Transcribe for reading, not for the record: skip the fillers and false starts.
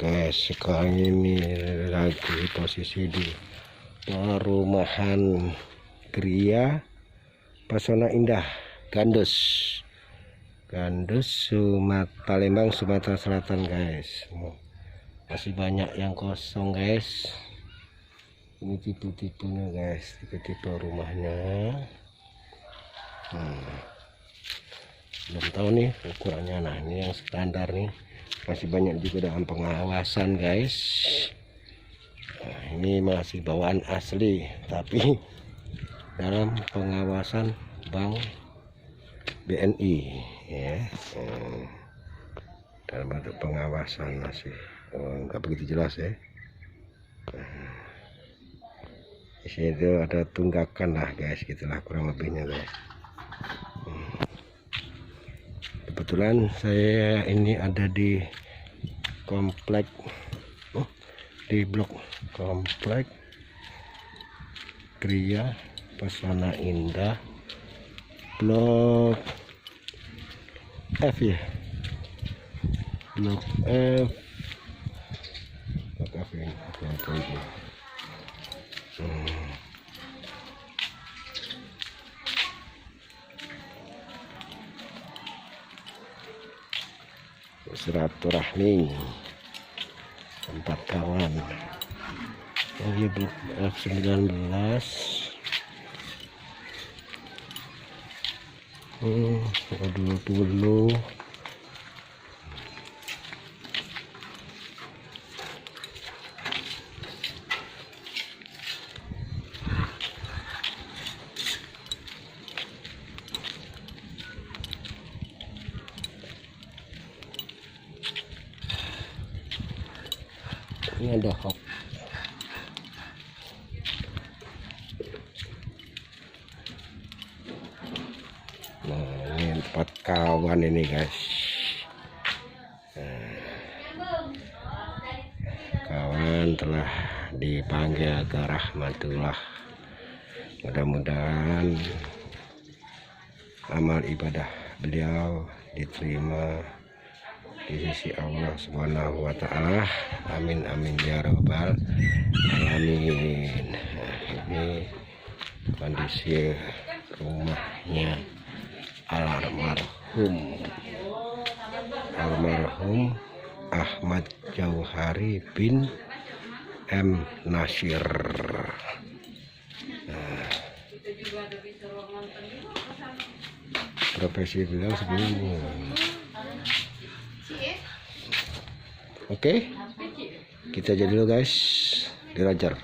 guys, sekarang ini lagi posisi di perumahan Gria Pesona Indah Gandos, Palembang, Sumatera Selatan guys. Masih banyak yang kosong guys. Ini tipe-tipenya guys, tipe-tipe rumahnya. Belum tahu nih ukurannya. Nah, ini yang standar nih. Masih banyak juga dalam pengawasan guys. Nah, ini masih bawaan asli tapi dalam pengawasan Bank BNI ya. Dalam bentuk pengawasan masih nggak begitu jelas ya. Di sini itu ada tunggakan lah guys, gitulah kurang lebihnya guys. Kebetulan saya ini ada di komplek di blok komplek Gria Pesona Indah blok F ya, blok F ini silaturahmi tempat kawan lagi blok F19. Dulu ini ada hok. Nah, ini tempat kawan ini guys. Kawan telah dipanggil ke rahmatullah. Mudah-mudahan amal ibadah beliau diterima di sisi Allah Subhanahu wa Ta'ala. Amin amin ya rabbal alamin. Nah, ini kondisi rumahnya almarhum Ahmad Jauhari bin M Nasir. Profesi beliau sebelumnya. Oke, kita jadi dulu guys, dirajar.